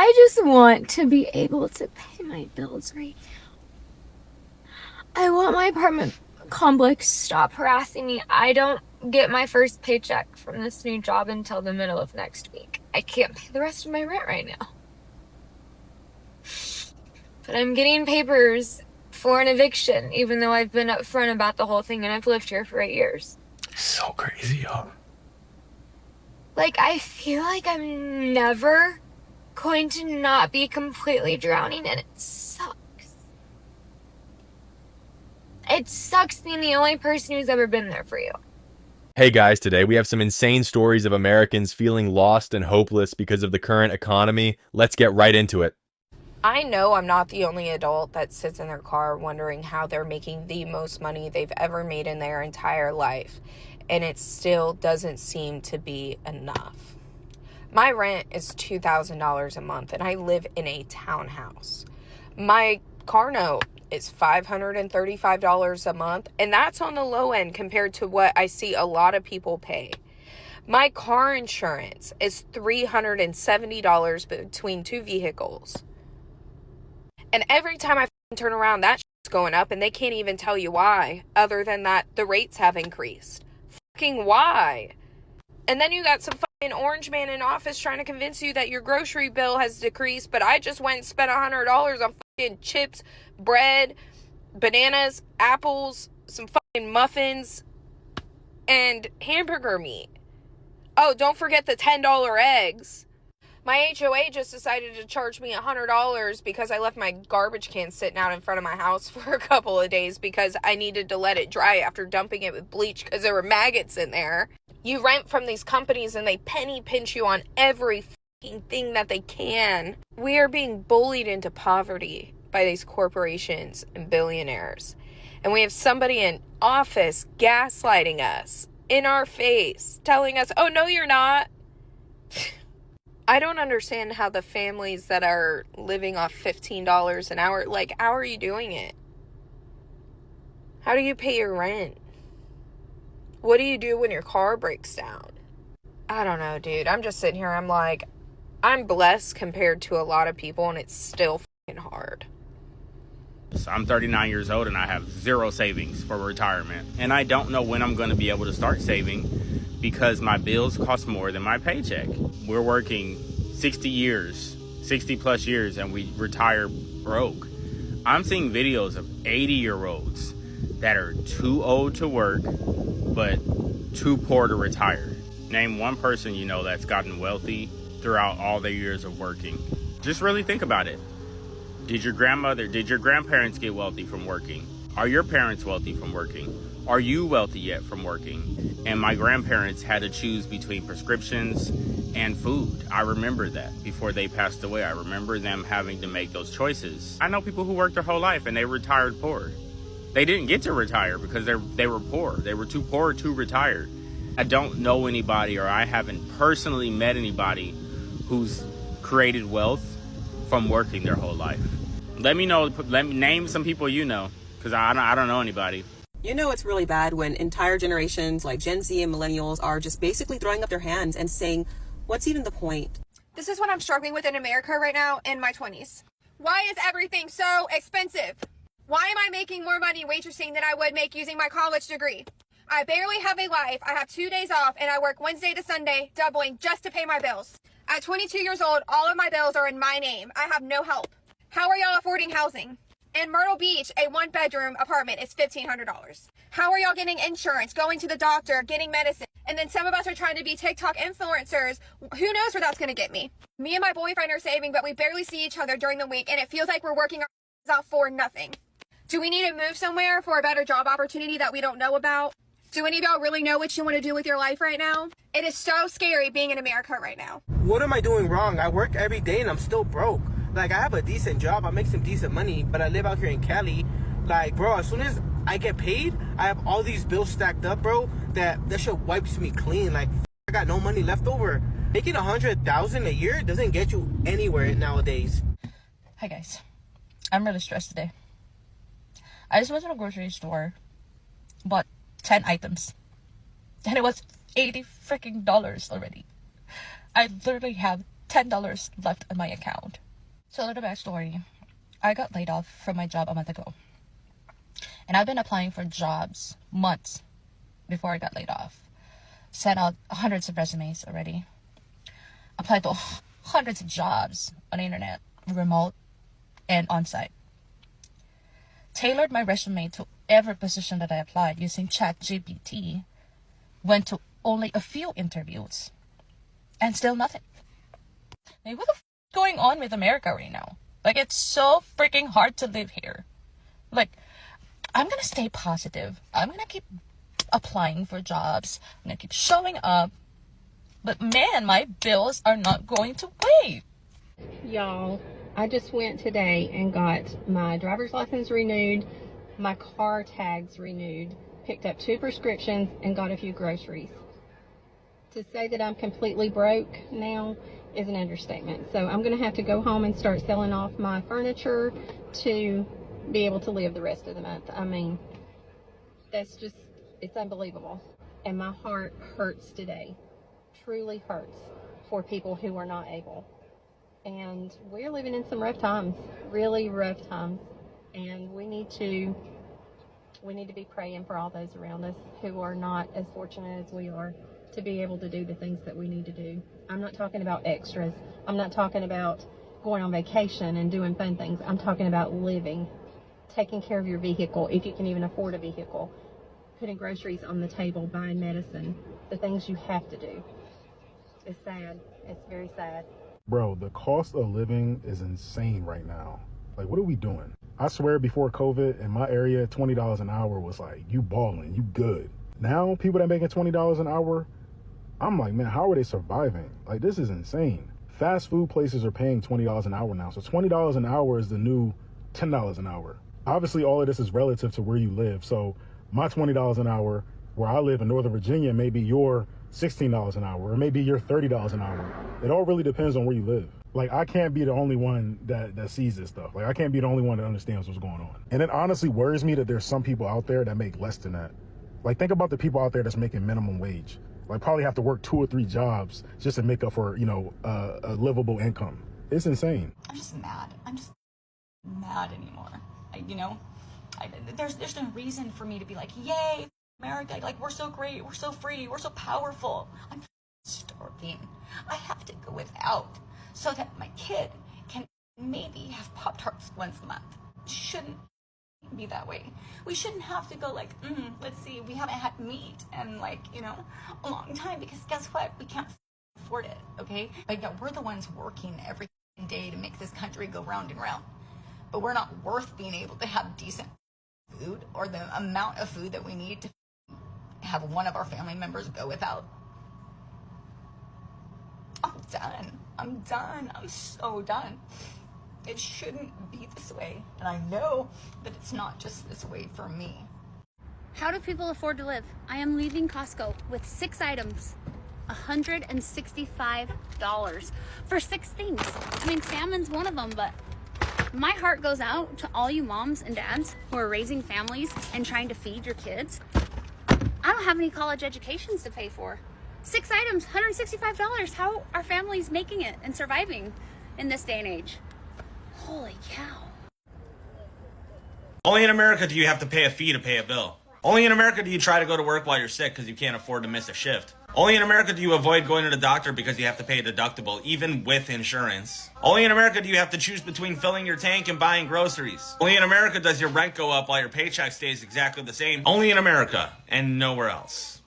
I just want to be able to pay my bills right. I want my apartment complex to stop harassing me. I don't get my first paycheck from this new job until the middle of next week. I can't pay the rest of my rent right now. But I'm getting papers for an eviction, even though I've been upfront about the whole thing and I've lived here for 8 years. So crazy, y'all. Like, I feel like I'm never going to not be completely drowning, and it sucks. It sucks being the only person who's ever been there for you. Hey guys, today we have some insane stories of Americans feeling lost and hopeless because of the current economy. Let's get right into it. I know I'm not the only adult that sits in their car wondering how they're making the most money they've ever made in their entire life, and it still doesn't seem to be enough. My rent is $2,000 a month, and I live in a townhouse. My car note is $535 a month, and that's on the low end compared to what I see a lot of people pay. My car insurance is $370 between two vehicles. And every time I turn around, that shit's going up, and they can't even tell you why, other than that the rates have increased. Fucking why? And then you got some fucking orange man in office trying to convince you that your grocery bill has decreased, but I just went and spent $100 on fucking chips, bread, bananas, apples, some fucking muffins, and hamburger meat. Oh, don't forget the $10 eggs. My HOA just decided to charge me $100 because I left my garbage can sitting out in front of my house for a couple of days because I needed to let it dry after dumping it with bleach because there were maggots in there. You rent from these companies and they penny pinch you on every fucking thing that they can. We are being bullied into poverty by these corporations and billionaires. And we have somebody in office gaslighting us in our face, telling us, oh, no, you're not. I don't understand how the families that are living off $15 an hour, like, how are you doing it? How do you pay your rent? What do you do when your car breaks down? I don't know, dude. I'm just sitting here. I'm like, I'm blessed compared to a lot of people, and it's still fucking hard. So I'm 39 years old, and I have zero savings for retirement. And I don't know when I'm going to be able to start saving because my bills cost more than my paycheck. We're working 60 plus years, and we retire broke. I'm seeing videos of 80-year-olds that are too old to work, but too poor to retire. Name one person you know that's gotten wealthy throughout all their years of working. Just really think about it. Did your grandparents get wealthy from working? Are your parents wealthy from working? Are you wealthy yet from working? And my grandparents had to choose between prescriptions and food. I remember that before they passed away. I remember them having to make those choices. I know people who worked their whole life and they retired poor. They didn't get to retire because they were poor. They were too poor to retire. I don't know anybody, or I haven't personally met anybody who's created wealth from working their whole life. Let me name some people you know, because I don't know anybody. You know it's really bad when entire generations like Gen Z and millennials are just basically throwing up their hands and saying, what's even the point? This is what I'm struggling with in America right now in my 20s. Why is everything so expensive? Why am I making more money waitressing than I would make using my college degree? I barely have a life. I have 2 days off and I work Wednesday to Sunday, doubling just to pay my bills. At 22 years old, all of my bills are in my name. I have no help. How are y'all affording housing? In Myrtle Beach, a 1-bedroom apartment is $1,500. How are y'all getting insurance, going to the doctor, getting medicine? And then some of us are trying to be TikTok influencers. Who knows where that's going to get me? Me and my boyfriend are saving, but we barely see each other during the week, and it feels like we're working our out for nothing. Do we need to move somewhere for a better job opportunity that we don't know about? Do any of y'all really know what you want to do with your life right now? It is so scary being in America right now. What am I doing wrong? I work every day and I'm still broke. Like, I have a decent job, I make some decent money, but I live out here in Cali. Like, bro, as soon as I get paid, I have all these bills stacked up, bro, that shit wipes me clean. Like, I got no money left over. Making $100,000 a year doesn't get you anywhere nowadays. Hi guys, I'm really stressed today. I just went to the grocery store, bought 10 items, and it was $80 freaking already. I literally have $10 left on my account. So a little backstory. I got laid off from my job a month ago. And I've been applying for jobs months before I got laid off. Sent out hundreds of resumes already. Applied to hundreds of jobs on the internet, remote and on-site. Tailored my resume to every position that I applied using ChatGPT. Went to only a few interviews. And still nothing. Like, what the f is going on with America right now? Like, it's so freaking hard to live here. Like, I'm gonna stay positive. I'm gonna keep applying for jobs. I'm gonna keep showing up. But man, my bills are not going to wait. Y'all, I just went today and got my driver's license renewed, my car tags renewed, picked up 2 prescriptions, and got a few groceries. To say that I'm completely broke now is an understatement. So I'm going to have to go home and start selling off my furniture to be able to live the rest of the month. I mean, that's just, it's unbelievable. And my heart hurts today. Truly hurts for people who are not able. And we're living in some rough times, really rough times. And we need to be praying for all those around us who are not as fortunate as we are to be able to do the things that we need to do. I'm not talking about extras. I'm not talking about going on vacation and doing fun things. I'm talking about living, taking care of your vehicle, if you can even afford a vehicle, putting groceries on the table, buying medicine, the things you have to do. It's sad. It's very sad. Bro, the cost of living is insane right now. Like, what are we doing? I swear before COVID, in my area, $20 an hour was like, you balling, you good. Now, people that making $20 an hour, I'm like, man, how are they surviving? Like, this is insane. Fast food places are paying $20 an hour now. So $20 an hour is the new $10 an hour. Obviously, all of this is relative to where you live. So my $20 an hour, where I live in Northern Virginia, maybe your $16 an hour, or maybe your $30 an hour. It all really depends on where you live. Like, I can't be the only one that sees this stuff. Like, I can't be the only one that understands what's going on. And it honestly worries me that there's some people out there that make less than that. Like, think about the people out there that's making minimum wage. Like, probably have to work 2 or 3 jobs just to make up for, you know, a livable income. It's insane. I'm just mad. I'm just mad anymore. There's no reason for me to be like, yay, America, like, we're so great, we're so free, we're so powerful. I'm starving. I have to go without so that my kid can maybe have Pop-Tarts once a month. It shouldn't be that way. We shouldn't have to go like, let's see, we haven't had meat in, like, a long time, because guess what? We can't afford it, okay? Like, yeah, we're the ones working every day to make this country go round and round. But we're not worth being able to have decent food, or the amount of food that we need to have one of our family members go without. I'm done. I'm done. I'm so done. It shouldn't be this way. And I know that it's not just this way for me. How do people afford to live? I am leaving Costco with 6 items. $165 for 6 things. I mean, salmon's one of them, but my heart goes out to all you moms and dads who are raising families and trying to feed your kids. I don't have any college educations to pay for. 6 items, $165. How are families making it and surviving in this day and age? Holy cow. Only in America do you have to pay a fee to pay a bill. Only in America do you try to go to work while you're sick because you can't afford to miss a shift. Only in America do you avoid going to the doctor because you have to pay a deductible, even with insurance. Only in America do you have to choose between filling your tank and buying groceries. Only in America does your rent go up while your paycheck stays exactly the same. Only in America and nowhere else.